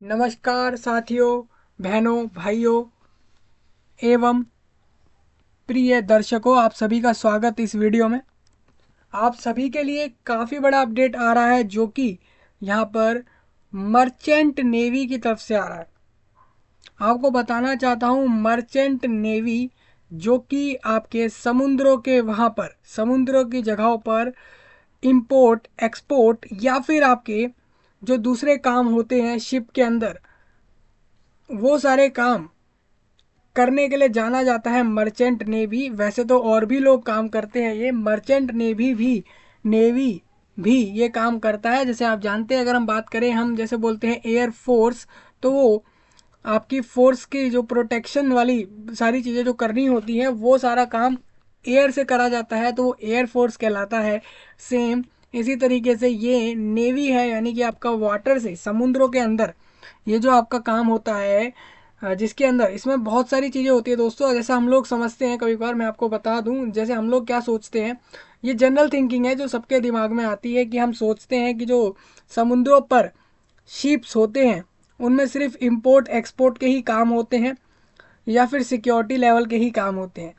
नमस्कार साथियों, बहनों, भाइयों एवं प्रिय दर्शकों, आप सभी का स्वागत इस वीडियो में। आप सभी के लिए काफ़ी बड़ा अपडेट आ रहा है जो कि यहाँ पर मर्चेंट नेवी की तरफ से आ रहा है। आपको बताना चाहता हूँ मर्चेंट नेवी जो कि आपके समुद्रों के वहाँ पर समुद्रों की जगहों पर इंपोर्ट एक्सपोर्ट या फिर आपके जो दूसरे काम होते हैं शिप के अंदर, वो सारे काम करने के लिए जाना जाता है मर्चेंट नेवी। वैसे तो और भी लोग काम करते हैं, ये मर्चेंट नेवी भी ये काम करता है। जैसे आप जानते हैं, अगर हम बात करें, हम जैसे बोलते हैं एयर फोर्स, तो वो आपकी फोर्स की जो प्रोटेक्शन वाली सारी चीज़ें जो करनी होती हैं वो सारा काम एयर से करा जाता है, तो वो एयर फोर्स कहलाता है। सेम इसी तरीके से ये नेवी है, यानी कि आपका वाटर से समुद्रों के अंदर ये जो आपका काम होता है, जिसके अंदर इसमें बहुत सारी चीज़ें होती है दोस्तों। जैसे हम लोग समझते हैं, कभी बार मैं आपको बता दूं, जैसे हम लोग क्या सोचते हैं, ये जनरल थिंकिंग है जो सबके दिमाग में आती है कि हम सोचते हैं कि जो समुद्रों पर शिप्स होते हैं उनमें सिर्फ इंपोर्ट एक्सपोर्ट के ही काम होते हैं या फिर सिक्योरिटी लेवल के ही काम होते हैं।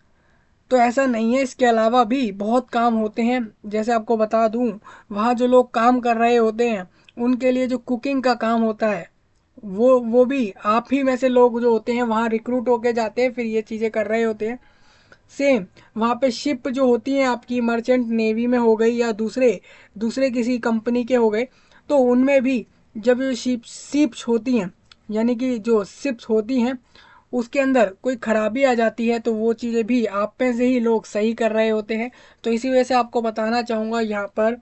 तो ऐसा नहीं है, इसके अलावा भी बहुत काम होते हैं। जैसे आपको बता दूं, वहाँ जो लोग काम कर रहे होते हैं उनके लिए जो कुकिंग का काम होता है, वो भी आप ही में से लोग जो होते हैं वहाँ रिक्रूट होके जाते हैं, फिर ये चीज़ें कर रहे होते हैं। सेम वहाँ पे शिप जो होती हैं आपकी मर्चेंट नेवी में हो गई या दूसरे दूसरे किसी कंपनी के हो गए, तो उनमें भी जब ये शिप्स होती हैं, यानी कि जो शिप्स होती हैं उसके अंदर कोई खराबी आ जाती है, तो वो चीज़ें भी आप में से ही लोग सही कर रहे होते हैं। तो इसी वजह से आपको बताना चाहूँगा, यहाँ पर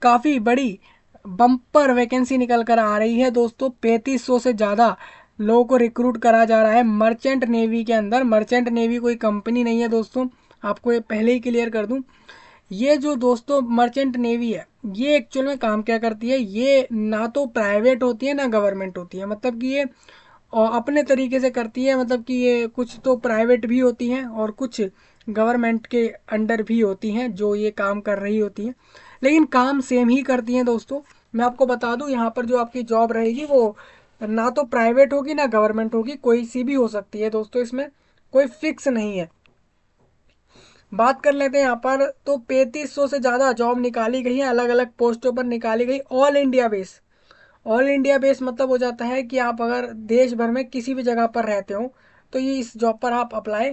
काफ़ी बड़ी बम्पर वैकेंसी निकल कर आ रही है दोस्तों। 3500 से ज़्यादा लोगों को रिक्रूट करा जा रहा है मर्चेंट नेवी के अंदर। मर्चेंट नेवी कोई कंपनी नहीं है दोस्तों, आपको ये पहले ही क्लियर कर दूं। ये जो दोस्तों मर्चेंट नेवी है, ये एक्चुअल में काम क्या करती है, ये ना तो प्राइवेट होती है ना गवर्नमेंट होती है। मतलब कि ये अपने तरीके से करती है, मतलब कि ये कुछ तो प्राइवेट भी होती हैं और कुछ गवर्नमेंट के अंडर भी होती हैं जो ये काम कर रही होती हैं, लेकिन काम सेम ही करती हैं दोस्तों। मैं आपको बता दूं, यहाँ पर जो आपकी जॉब रहेगी वो ना तो प्राइवेट होगी ना गवर्नमेंट होगी, कोई सी भी हो सकती है दोस्तों, इसमें कोई फिक्स नहीं है। बात कर लेते हैं यहाँ पर, तो 3500 से ज़्यादा जॉब निकाली गई है, अलग अलग पोस्टों पर निकाली गई, all India base. All India base मतलब हो जाता है कि आप अगर देश भर में किसी भी जगह पर रहते हो तो ये इस जॉब पर आप अप्लाई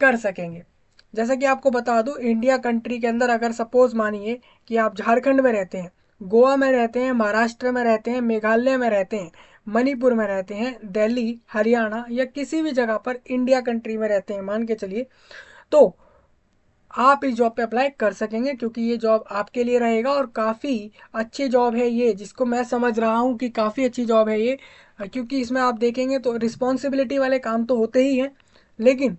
कर सकेंगे। जैसा कि आपको बता दूं, इंडिया कंट्री के अंदर अगर सपोज मानिए कि आप झारखंड में रहते हैं, गोवा में रहते हैं, महाराष्ट्र में रहते हैं, मेघालय में रहते हैं, मणिपुर में रहते हैं, दिल्ली, हरियाणा या किसी भी जगह पर इंडिया कंट्री में रहते हैं मान के चलिए, तो आप इस जॉब पे अप्लाई कर सकेंगे, क्योंकि ये जॉब आपके लिए रहेगा और काफ़ी अच्छी जॉब है ये, जिसको मैं समझ रहा हूँ कि काफ़ी अच्छी जॉब है ये। क्योंकि इसमें आप देखेंगे तो रिस्पॉन्सिबिलिटी वाले काम तो होते ही हैं, लेकिन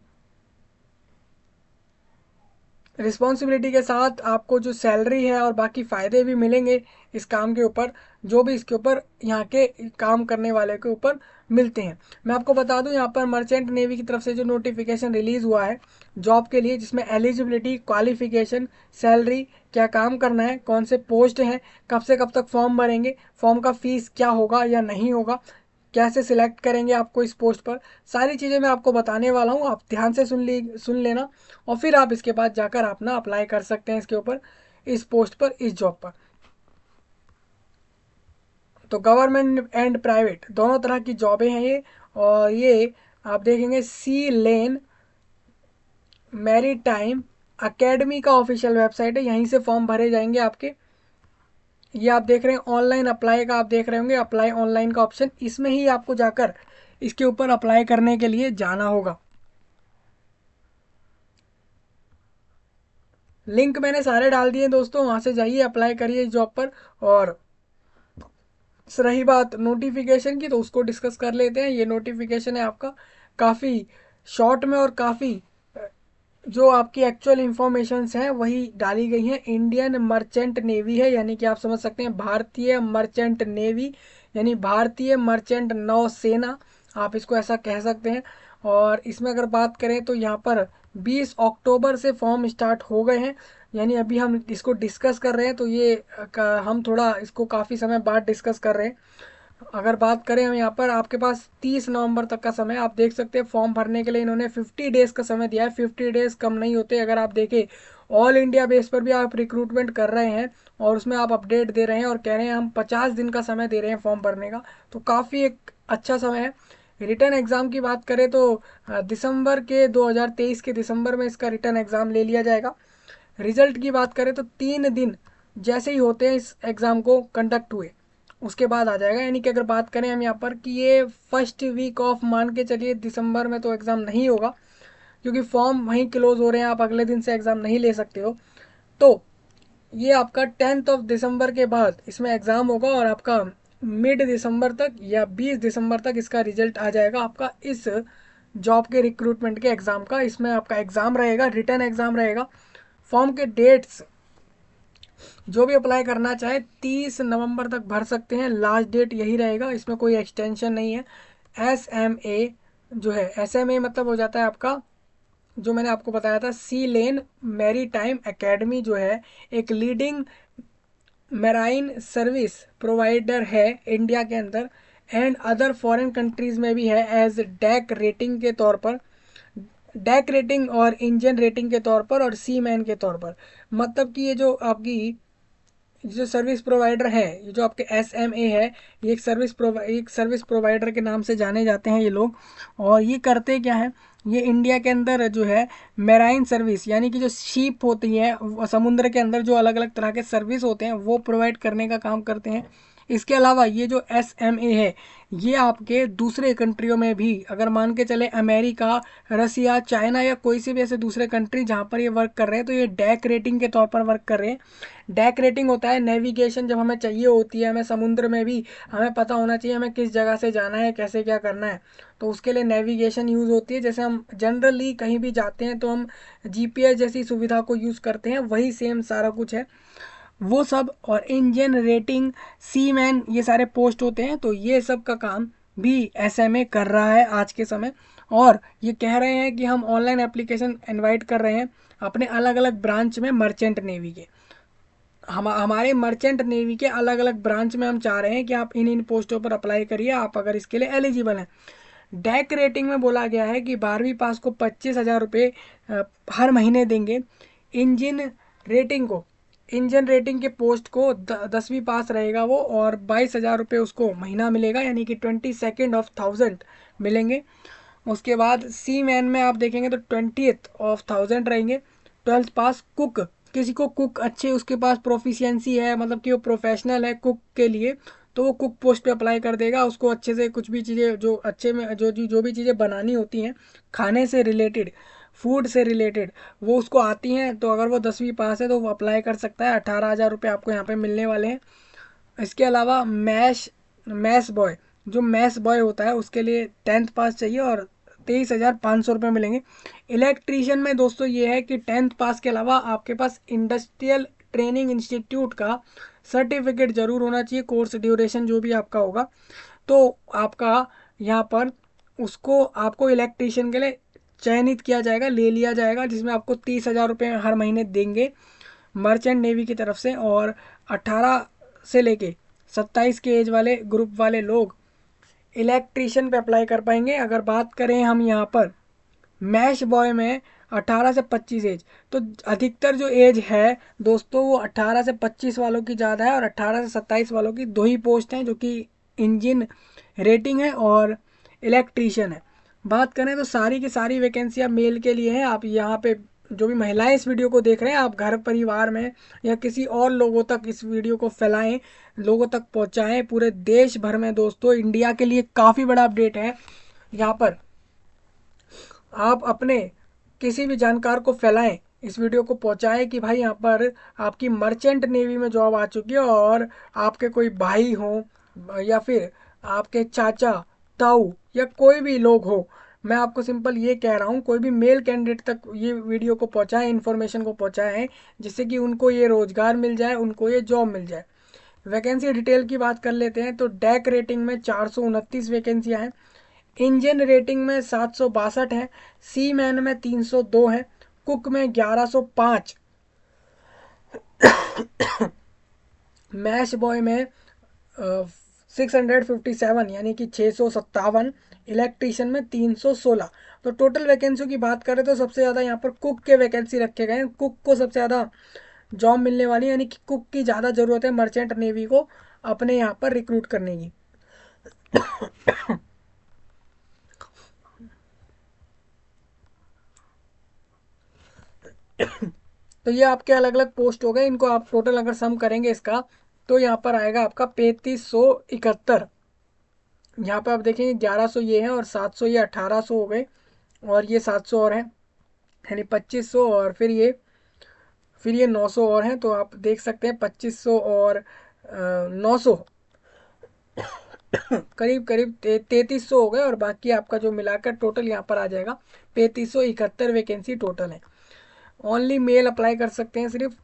रिस्पॉन्सिबिलिटी के साथ आपको जो सैलरी है और बाकी फ़ायदे भी मिलेंगे इस काम के ऊपर, जो भी इसके ऊपर यहाँ के काम करने वाले के ऊपर मिलते हैं। मैं आपको बता दूं, यहाँ पर मर्चेंट नेवी की तरफ से जो नोटिफिकेशन रिलीज़ हुआ है जॉब के लिए, जिसमें एलिजिबिलिटी, क्वालिफिकेशन, सैलरी, क्या काम करना है, कौन से पोस्ट हैं, कब से कब तक फॉर्म भरेंगे, फॉर्म का फ़ीस क्या होगा या नहीं होगा, कैसे सिलेक्ट करेंगे आपको इस पोस्ट पर, सारी चीज़ें मैं आपको बताने वाला हूँ। आप ध्यान से सुन लेना और फिर आप इसके बाद जाकर अपना अप्लाई कर सकते हैं इसके ऊपर, इस पोस्ट पर, इस जॉब पर। तो गवर्नमेंट एंड प्राइवेट दोनों तरह की जॉबें हैं ये। और ये आप देखेंगे सी लेन मैरी टाइम अकेडमी का ऑफिशियल वेबसाइट है, यहीं से फॉर्म भरे जाएंगे आपके। ये आप देख रहे हैं ऑनलाइन अप्लाई का, आप देख रहे होंगे अप्लाई ऑनलाइन का ऑप्शन, इसमें ही आपको जाकर इसके ऊपर अप्लाई करने के लिए जाना होगा। लिंक मैंने सारे डाल दिए दोस्तों, वहाँ से जाइए, अप्लाई करिए इस जॉब पर। और रही बात नोटिफिकेशन की, तो उसको डिस्कस कर लेते हैं। ये नोटिफिकेशन है आपका, काफ़ी शॉर्ट में और काफ़ी जो आपकी एक्चुअल इंफॉर्मेशंस हैं वही डाली गई हैं। इंडियन मर्चेंट नेवी है, यानी कि आप समझ सकते हैं भारतीय मर्चेंट नेवी, यानी भारतीय मर्चेंट नौसेना, आप इसको ऐसा कह सकते हैं। और इसमें अगर बात करें तो यहाँ पर 20 अक्टूबर से फॉर्म स्टार्ट हो गए हैं, यानी अभी हम इसको डिस्कस कर रहे हैं, तो ये हम थोड़ा इसको काफ़ी समय बाद डिस्कस कर रहे हैं। अगर बात करें हम यहाँ पर, आपके पास 30 नवंबर तक का समय, आप देख सकते हैं फॉर्म भरने के लिए इन्होंने 50 डेज़ का समय दिया है। 50 डेज़ कम नहीं होते। अगर आप देखें ऑल इंडिया बेस पर भी आप रिक्रूटमेंट कर रहे हैं और उसमें आप अपडेट दे रहे हैं और कह रहे हैं हम 50 दिन का समय दे रहे हैं फॉर्म भरने का, तो काफ़ी एक अच्छा समय है। रिटर्न एग्ज़ाम की बात करें तो दिसंबर के 2023 के दिसंबर में इसका रिटर्न एग्ज़ाम ले लिया जाएगा। रिजल्ट की बात करें तो 3 दिन जैसे ही होते हैं इस एग्ज़ाम को कंडक्ट हुए उसके बाद आ जाएगा। यानी कि अगर बात करें हम यहाँ पर कि ये फर्स्ट वीक ऑफ, मान के चलिए दिसंबर में तो एग्ज़ाम नहीं होगा क्योंकि फॉर्म वहीं क्लोज हो रहे हैं, आप अगले दिन से एग्ज़ाम नहीं ले सकते हो। तो ये आपका 10 दिसंबर के बाद इसमें एग्ज़ाम होगा और आपका मिड दिसंबर तक या 20 दिसंबर तक इसका रिजल्ट आ जाएगा आपका इस जॉब के रिक्रूटमेंट के एग्ज़ाम का। इसमें आपका एग्ज़ाम रहेगा, रिटर्न एग्ज़ाम रहेगा। फॉर्म के डेट्स जो भी अप्लाई करना चाहे 30 नवंबर तक भर सकते हैं, लास्ट डेट यही रहेगा, इसमें कोई एक्सटेंशन नहीं है। SMA जो है, SMA मतलब हो जाता है आपका, जो मैंने आपको बताया था, सी लेन मैरी टाइम एकेडमी जो है एक लीडिंग मेराइन सर्विस प्रोवाइडर है इंडिया के अंदर एंड अदर फॉरेन कंट्रीज़ में भी है एज डैक रेटिंग के तौर पर, डैक रेटिंग और इंजन रेटिंग के तौर पर और सी मैन के तौर पर। मतलब कि ये जो आपकी जो सर्विस प्रोवाइडर है, ये जो आपके SMA है, ये एक सर्विस प्रोवाइडर के नाम से जाने जाते हैं ये लोग। और ये करते क्या है, ये इंडिया के अंदर जो है मेराइन सर्विस, यानी कि जो शिप होती है समुद्र के अंदर, जो अलग अलग तरह के सर्विस होते हैं वो प्रोवाइड करने का काम करते हैं। इसके अलावा ये जो SMA है ये आपके दूसरे कंट्रियों में भी, अगर मान के चले अमेरिका, रसिया, चाइना या कोई से भी ऐसे दूसरे कंट्री जहाँ पर ये वर्क कर रहे हैं, तो ये डैक रेटिंग के तौर पर वर्क कर रहे हैं। डैक रेटिंग होता है नेविगेशन, जब हमें चाहिए होती है, हमें समुद्र में भी हमें पता होना चाहिए हमें किस जगह से जाना है, कैसे क्या करना है, तो उसके लिए नेविगेशन यूज़ होती है। जैसे हम जनरली कहीं भी जाते हैं तो हम GPS जैसी सुविधा को यूज़ करते हैं, वही सेम सारा कुछ है वो सब। और इंजन रेटिंग, सी मैन, ये सारे पोस्ट होते हैं, तो ये सब का काम भी SMA कर रहा है आज के समय। और ये कह रहे हैं कि हम ऑनलाइन एप्लीकेशन इनवाइट कर रहे हैं अपने अलग अलग ब्रांच में, मर्चेंट नेवी के, हमारे मर्चेंट नेवी के अलग अलग ब्रांच में हम चाह रहे हैं कि आप इन पोस्टों पर अप्लाई करिए, आप अगर इसके लिए एलिजिबल हैं। डैक रेटिंग में बोला गया है कि 12वीं पास को 25,000 रुपये हर महीने देंगे। इंजन रेटिंग को, इंजन रेटिंग के पोस्ट को 10वीं पास रहेगा वो, और 22,000 रुपये उसको महीना मिलेगा, यानी कि 22,000 मिलेंगे। उसके बाद सी मैन में आप देखेंगे तो 20,000 रहेंगे। 12th पास कुक, किसी को कुक अच्छे, उसके पास प्रोफिशिएंसी है, मतलब कि वो प्रोफेशनल है कुक के लिए, तो वो कुक पोस्ट पे अप्लाई कर देगा। उसको अच्छे से कुछ भी चीज़ें जो अच्छे में जो भी चीज़ें बनानी होती हैं खाने से रिलेटेड, फूड से रिलेटेड, वो उसको आती हैं, तो अगर वो 10वीं पास है तो वो अप्लाई कर सकता है। 18,000 रुपये आपको यहाँ पे मिलने वाले हैं। इसके अलावा मैस बॉय, जो मैस बॉय होता है उसके लिए 10th पास चाहिए और 23,500 रुपये मिलेंगे। इलेक्ट्रीशियन में दोस्तों ये है कि 10th पास के अलावा आपके पास इंडस्ट्रियल ट्रेनिंग इंस्टीट्यूट का सर्टिफिकेट ज़रूर होना चाहिए, कोर्स ड्यूरेशन जो भी आपका होगा, तो आपका यहाँ पर उसको आपको इलेक्ट्रीशियन के लिए चयनित किया जाएगा, ले लिया जाएगा, जिसमें आपको 30,000 रुपये हर महीने देंगे मर्चेंट नेवी की तरफ से। और 18 से लेके 27 के एज वाले ग्रुप वाले लोग इलेक्ट्रीशियन पे अप्लाई कर पाएंगे। अगर बात करें हम यहाँ पर मैश बॉय में 18 से 25 एज, तो अधिकतर जो एज है दोस्तों वो 18 से 25 वालों की ज़्यादा है, और 18 से 27 वालों की दो ही पोस्ट हैं, जो कि इंजन रेटिंग है और इलेक्ट्रीशियन है। बात करें तो सारी की सारी वैकेंसियाँ मेल के लिए हैं। आप यहाँ पे जो भी महिलाएं इस वीडियो को देख रहे हैं, आप घर परिवार में या किसी और लोगों तक इस वीडियो को फैलाएं, लोगों तक पहुँचाएं पूरे देश भर में। दोस्तों इंडिया के लिए काफ़ी बड़ा अपडेट है यहाँ पर, आप अपने किसी भी जानकार को फैलाएं, इस वीडियो को पहुंचाएं कि भाई यहाँ पर आपकी मर्चेंट नेवी में जॉब आ चुकी है, और आपके कोई भाई हो या फिर आपके चाचा, ताऊ या कोई भी लोग हो, मैं आपको सिंपल ये कह रहा हूँ, कोई भी मेल कैंडिडेट तक ये वीडियो को पहुँचाएं, इन्फॉर्मेशन को पहुँचाएं, जिससे कि उनको ये रोज़गार मिल जाए, उनको ये जॉब मिल जाए। वैकेंसी डिटेल की बात कर लेते हैं तो डैक रेटिंग में 429 वैकेंसियाँ हैं, इंजन रेटिंग में 762 है, सी मैन में 302 है, कुक में 1105, मैश बॉय में 657 यानी कि 657, इलेक्ट्रीशियन में 316। तो टोटल वैकेंसी की बात करें तो सबसे ज़्यादा यहाँ पर कुक के वैकेंसी रखे गए हैं, कुक को सबसे ज़्यादा जॉब मिलने वाली है, यानी कि कुक की ज़्यादा ज़रूरत है मर्चेंट नेवी को अपने यहाँ पर रिक्रूट करने की। तो ये आपके अलग अलग पोस्ट हो गए, इनको आप टोटल अगर सम करेंगे इसका तो यहाँ पर आएगा आपका 3571। यहाँ पर आप देखेंगे 1100 ये है और 700 ये 1800 हो गए और ये 700 और है यानी 2500 और फिर ये 900 और हैं। तो आप देख सकते हैं 2500 और 900 करीब करीब 3300 हो गए और बाकी आपका जो मिलाकर टोटल यहाँ पर आ जाएगा 3571 वैकेंसी टोटल है। ओनली मेल अप्लाई कर सकते हैं सिर्फ।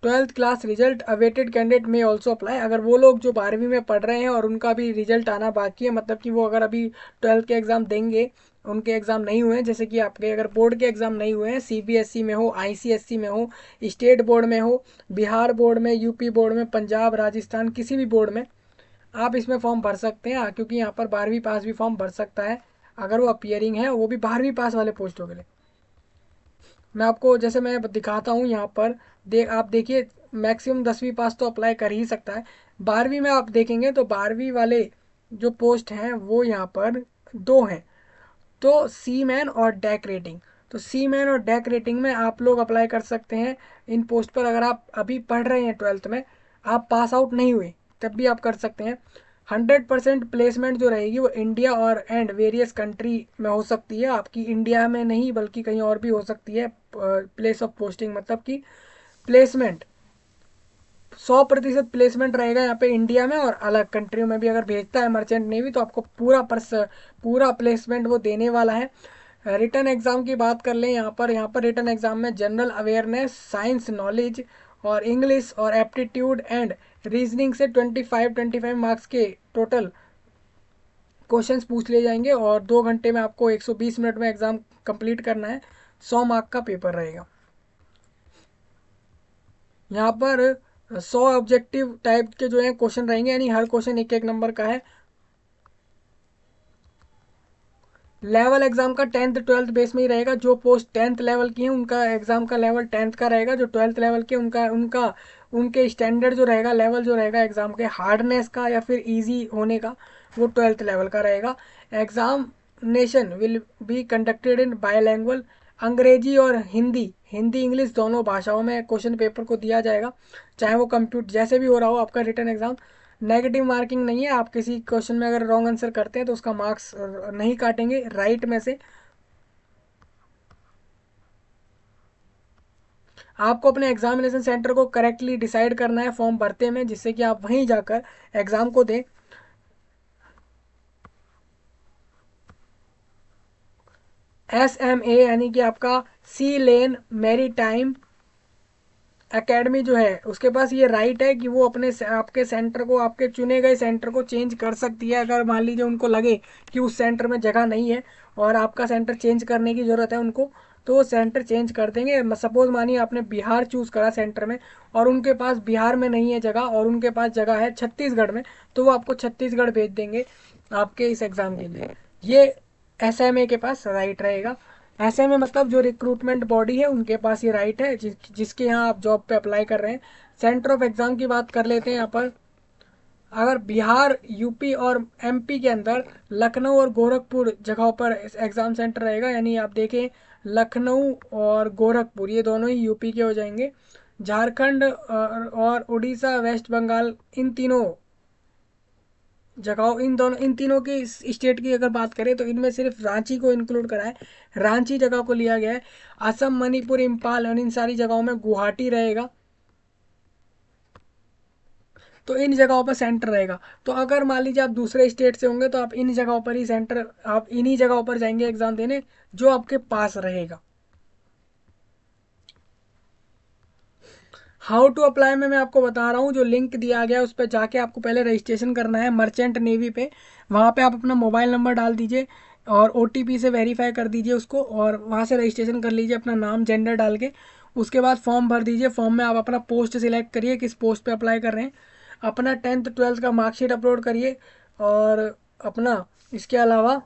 12th class result awaited candidate में ऑल्सो अप्लाई। अगर वो लोग जो 12वीं में पढ़ रहे हैं और उनका भी रिजल्ट आना बाकी है, मतलब कि वो अगर अभी 12th के एग्ज़ाम देंगे, उनके एग्ज़ाम नहीं हुए हैं, जैसे कि आपके अगर बोर्ड के एग्ज़ाम नहीं हुए हैं, सीबीएसई में हो, आईसीएसई में हो, स्टेट बोर्ड में हो, बिहार बोर्ड में, यूपी बोर्ड में, पंजाब, राजस्थान, किसी भी बोर्ड में आप इसमें फॉर्म भर सकते हैं, क्योंकि यहाँ पर 12वीं पास भी फॉर्म भर सकता है अगर वो अपियरिंग है, वो भी 12वीं पास वाले पोस्टों के लिए। मैं आपको जैसे मैं दिखाता हूँ यहाँ पर, आप देखिए मैक्सिमम 10वीं पास तो अप्लाई कर ही सकता है। 12वीं में आप देखेंगे तो 12वीं वाले जो पोस्ट हैं वो यहाँ पर दो हैं, तो सी मैन और डेक रेटिंग। तो सी मैन और डेक रेटिंग में आप लोग अप्लाई कर सकते हैं इन पोस्ट पर। अगर आप अभी पढ़ रहे हैं 12th में, आप पास आउट नहीं हुए, तब भी आप कर सकते हैं। 100% प्लेसमेंट जो रहेगी वो इंडिया और एंड वेरियस कंट्री में हो सकती है, आपकी इंडिया में नहीं बल्कि कहीं और भी हो सकती है। प्लेस ऑफ पोस्टिंग मतलब कि प्लेसमेंट 100% प्लेसमेंट रहेगा यहाँ पे इंडिया में, और अलग कंट्रियों में भी अगर भेजता है मर्चेंट नेवी तो आपको पूरा प्लेसमेंट वो देने वाला है। रिटर्न एग्ज़ाम की बात कर लें यहाँ पर रिटर्न एग्ज़ाम में जनरल अवेयरनेस, साइंस नॉलेज और इंग्लिश और एप्टीट्यूड एंड रीजनिंग से 25 मार्क्स के टोटल क्वेश्चंस पूछ लिए जाएंगे और 2 घंटे में आपको 120 मिनट में एग्ज़ाम कंप्लीट करना है। 100 मार्क का पेपर रहेगा। यहाँ पर 100 ऑब्जेक्टिव टाइप के जो है क्वेश्चन रहेंगे, यानी हर क्वेश्चन एक एक नंबर का है। लेवल एग्जाम का 10th 12th बेस में ही रहेगा। जो पोस्ट 10th लेवल की है उनका एग्जाम का लेवल 10th का रहेगा, जो 12th लेवल के उनका उनका उनके स्टैंडर्ड जो रहेगा, लेवल जो रहेगा एग्जाम के हार्डनेस का या फिर इजी होने का, वो 12th लेवल का रहेगा। Examination will be conducted in by language, अंग्रेजी और हिंदी हिंदी इंग्लिश दोनों भाषाओं में क्वेश्चन पेपर को दिया जाएगा, चाहे वो कंप्यूटर जैसे भी हो रहा हो आपका रिटर्न एग्जाम। नेगेटिव मार्किंग नहीं है, आप किसी क्वेश्चन में अगर रॉन्ग आंसर करते हैं तो उसका मार्क्स नहीं काटेंगे राइट में से। आपको अपने एग्जामिनेशन सेंटर को करेक्टली डिसाइड करना है फॉर्म भरते में, जिससे कि आप वहीं जाकर एग्जाम को दें। SMA यानी कि आपका सी लेन मैरी टाइम एकेडमी जो है उसके पास ये राइट है कि वो अपने आपके सेंटर को, आपके चुने गए सेंटर को चेंज कर सकती है। अगर मान लीजिए उनको लगे कि उस सेंटर में जगह नहीं है और आपका सेंटर चेंज करने की ज़रूरत है उनको, तो वो सेंटर चेंज कर देंगे। सपोज मानिए आपने बिहार चूज़ करा सेंटर में और उनके पास बिहार में नहीं है जगह और उनके पास जगह है छत्तीसगढ़ में, तो वो आपको छत्तीसगढ़ भेज देंगे आपके इस एग्ज़ाम के लिए। ये SMA के पास राइट रहेगा। ऐसे में मतलब जो रिक्रूटमेंट बॉडी है उनके पास ये राइट है जिसके यहाँ आप जॉब पे अप्लाई कर रहे हैं। सेंटर ऑफ एग्ज़ाम की बात कर लेते हैं यहाँ पर। अगर बिहार, यूपी और MP के अंदर लखनऊ और गोरखपुर जगहों पर एग्ज़ाम सेंटर रहेगा, यानी आप देखें लखनऊ और गोरखपुर ये दोनों ही यूपी के हो जाएंगे। झारखंड और उड़ीसा, वेस्ट बंगाल, इन तीनों जगहों, इन तीनों की स्टेट की अगर बात करें तो इनमें सिर्फ रांची को इंक्लूड करा है, रांची जगह को लिया गया है। असम, मणिपुर, इम्फाल और इन सारी जगहों में गुवाहाटी रहेगा, तो इन जगहों पर सेंटर रहेगा। तो अगर मान लीजिए आप दूसरे स्टेट से होंगे तो आप इन जगहों पर ही सेंटर, आप इन्हीं जगहों पर जाएंगे एग्जाम देने जो आपके पास रहेगा। हाउ टू अप्लाई में मैं आपको बता रहा हूँ, जो लिंक दिया गया है उस पर जाके आपको पहले रजिस्ट्रेशन करना है मर्चेंट नेवी पे। वहाँ पे आप अपना मोबाइल नंबर डाल दीजिए और OTP से वेरीफाई कर दीजिए उसको, और वहाँ से रजिस्ट्रेशन कर लीजिए अपना नाम जेंडर डाल के। उसके बाद फॉर्म भर दीजिए। फॉर्म में आप अपना पोस्ट सिलेक्ट करिए, किस पोस्ट पे अप्लाई कर रहे हैं। अपना 10th 12th का मार्कशीट अपलोड करिए। और अपना इसके अलावा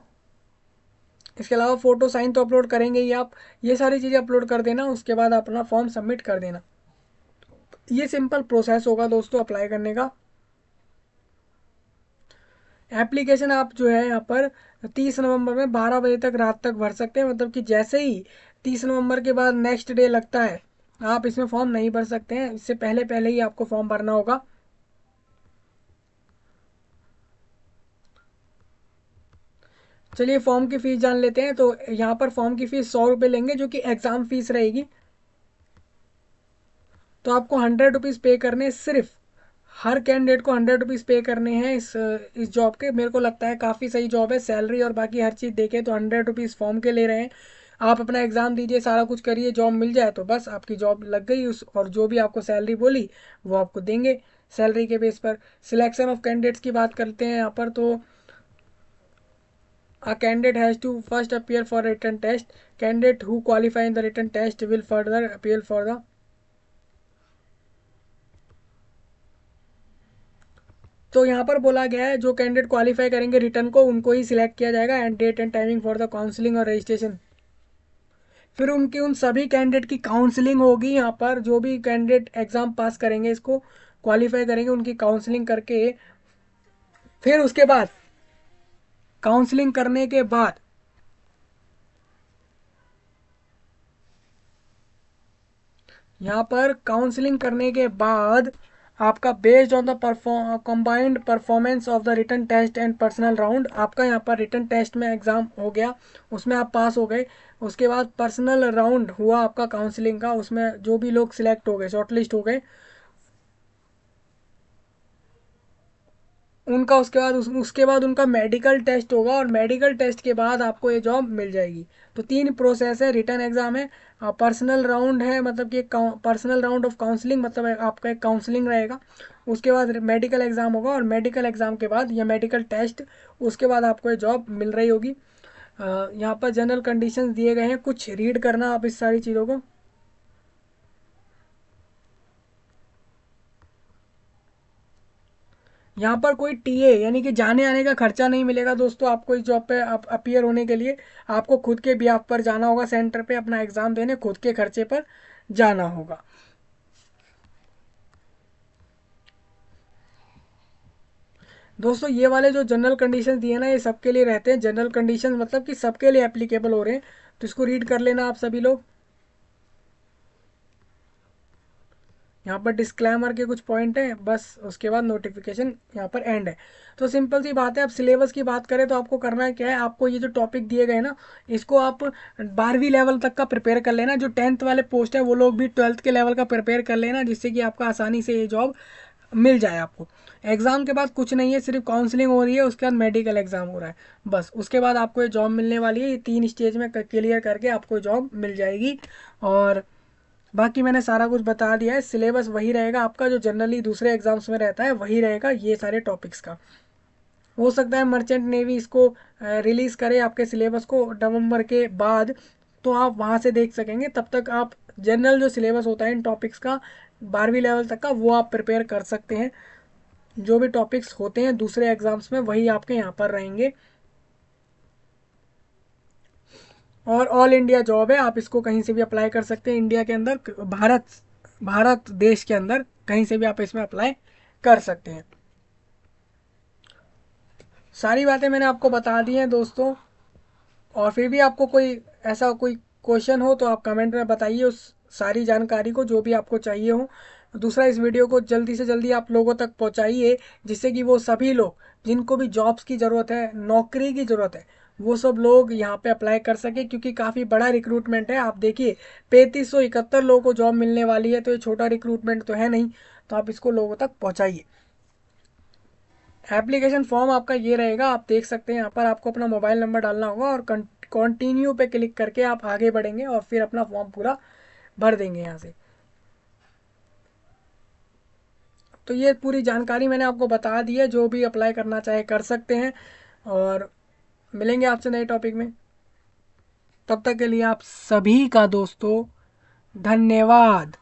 फ़ोटो साइन तो अपलोड करेंगे ही आप। ये सारी चीज़ें अपलोड कर देना, उसके बाद अपना फॉर्म सबमिट कर देना। ये सिंपल प्रोसेस होगा दोस्तों अप्लाई करने का। एप्लीकेशन आप जो है यहाँ पर 30 नवंबर में 12 बजे तक रात तक भर सकते हैं। मतलब कि जैसे ही 30 नवंबर के बाद नेक्स्ट डे लगता है, आप इसमें फॉर्म नहीं भर सकते हैं। इससे पहले पहले ही आपको फॉर्म भरना होगा। चलिए फॉर्म की फ़ीस जान लेते हैं। तो यहाँ पर फॉर्म की फ़ीस 100 रुपये लेंगे, जो कि एग्ज़ाम फ़ीस रहेगी। तो आपको 100 रुपीज़ पे करने, सिर्फ हर कैंडिडेट को 100 रुपीज़ पे करने हैं इस जॉब के। मेरे को लगता है काफ़ी सही जॉब है। सैलरी और बाकी हर चीज़ देखें तो 100 रुपीज़ फॉर्म के ले रहे हैं। आप अपना एग्ज़ाम दीजिए, सारा कुछ करिए, जॉब मिल जाए तो बस आपकी जॉब लग गई। उस और जो भी आपको सैलरी बोली वो आपको देंगे सैलरी के बेस पर। सिलेक्शन ऑफ कैंडिडेट्स की बात करते हैं यहाँ पर। तो a candidate has to first appear for written test. Candidate who qualify in the written test will further appeal for the। तो यहाँ पर बोला गया है जो कैंडिडेट क्वालिफाई करेंगे रिटर्न को, उनको ही सिलेक्ट किया जाएगा। And date and timing for the counselling और रजिस्ट्रेशन। फिर उनकी उन सभी कैंडिडेट की काउंसलिंग होगी। यहाँ पर जो भी कैंडिडेट एग्ज़ाम पास करेंगे, इसको क्वालिफाई करेंगे, उनकी काउंसलिंग करके फिर उसके बाद काउंसलिंग करने के बाद यहाँ पर काउंसलिंग करने के बाद आपका based on the combined performance of the written test and personal round, आपका यहाँ पर रिटन टेस्ट में एग्ज़ाम हो गया, उसमें आप पास हो गए। उसके बाद पर्सनल राउंड हुआ आपका काउंसलिंग का, उसमें जो भी लोग सिलेक्ट हो गए, शॉर्टलिस्ट हो गए, उनका उसके बाद उनका मेडिकल टेस्ट होगा। और मेडिकल टेस्ट के बाद आपको ये जॉब मिल जाएगी। तो 3 प्रोसेस है। रिटर्न एग्ज़ाम है, पर्सनल राउंड है, मतलब कि पर्सनल राउंड ऑफ काउंसलिंग, मतलब आपका एक काउंसलिंग रहेगा। उसके बाद मेडिकल एग्ज़ाम होगा, और मेडिकल एग्ज़ाम के बाद या मेडिकल टेस्ट, उसके बाद आपको ये जॉब मिल रही होगी। यहाँ पर जनरल कंडीशंस दिए गए हैं, कुछ रीड करना आप इस सारी चीज़ों को। यहाँ पर कोई टीए यानी कि जाने आने का खर्चा नहीं मिलेगा दोस्तों आपको इस जॉब पे अपीयर होने के लिए। आपको खुद के बिहाफ पर जाना होगा सेंटर पे अपना एग्ज़ाम देने, खुद के खर्चे पर जाना होगा। दोस्तों ये वाले जो जनरल कंडीशंस दिए ना, ये सबके लिए रहते हैं। जनरल कंडीशंस मतलब कि सबके लिए एप्लीकेबल हो रहे हैं। तो इसको रीड कर लेना आप सभी लोग। यहाँ पर डिस्क्लेमर के कुछ पॉइंट हैं बस, उसके बाद नोटिफिकेशन यहाँ पर एंड है। तो सिंपल सी बात है। अब सिलेबस की बात करें तो आपको करना है क्या है, आपको ये जो टॉपिक दिए गए ना, इसको आप 12वीं लेवल तक का प्रिपेयर कर लेना। जो 10th वाले पोस्ट है वो लोग भी 12th के लेवल का प्रिपेयर कर लेना, जिससे कि आपका आसानी से ये जॉब मिल जाए आपको। एग्ज़ाम के बाद कुछ नहीं है, सिर्फ काउंसलिंग हो रही है, उसके बाद मेडिकल एग्ज़ाम हो रहा है, बस। उसके बाद आपको ये जॉब मिलने वाली है। ये 3 स्टेज में क्लियर करके आपको जॉब मिल जाएगी। और बाकी मैंने सारा कुछ बता दिया है। सिलेबस वही रहेगा आपका जो जनरली दूसरे एग्जाम्स में रहता है, वही रहेगा ये सारे टॉपिक्स का। हो सकता है मर्चेंट नेवी इसको रिलीज़ करे आपके सिलेबस को नवंबर के बाद, तो आप वहाँ से देख सकेंगे। तब तक आप जनरल जो सिलेबस होता है इन टॉपिक्स का 12वीं लेवल तक का, वो आप प्रिपेयर कर सकते हैं। जो भी टॉपिक्स होते हैं दूसरे एग्जाम्स में वही आपके यहाँ पर रहेंगे। और ऑल इंडिया जॉब है, आप इसको कहीं से भी अप्लाई कर सकते हैं इंडिया के अंदर, भारत देश के अंदर कहीं से भी आप इसमें अप्लाई कर सकते हैं। सारी बातें मैंने आपको बता दी हैं दोस्तों। और फिर भी आपको कोई ऐसा कोई क्वेश्चन हो तो आप कमेंट में बताइए उस सारी जानकारी को, जो भी आपको चाहिए हो। दूसरा, इस वीडियो को जल्दी से जल्दी आप लोगों तक पहुंचाइए, जिससे कि वो सभी लोग जिनको भी जॉब्स की ज़रूरत है, नौकरी की ज़रूरत है, वो सब लोग यहाँ पे अप्लाई कर सके। क्योंकि काफ़ी बड़ा रिक्रूटमेंट है। आप देखिए 3571 लोगों को जॉब मिलने वाली है, तो ये छोटा रिक्रूटमेंट तो है नहीं। तो आप इसको लोगों तक पहुँचाइए। एप्लीकेशन फॉर्म आपका ये रहेगा, आप देख सकते हैं। यहाँ पर आपको अपना मोबाइल नंबर डालना होगा और कंटिन्यू पे क्लिक करके आप आगे बढ़ेंगे और फिर अपना फॉर्म पूरा भर देंगे यहाँ से। तो ये पूरी जानकारी मैंने आपको बता दी है। जो भी अप्लाई करना चाहे कर सकते हैं। और मिलेंगे आपसे नए टॉपिक में। तब तक के लिए आप सभी का दोस्तों धन्यवाद।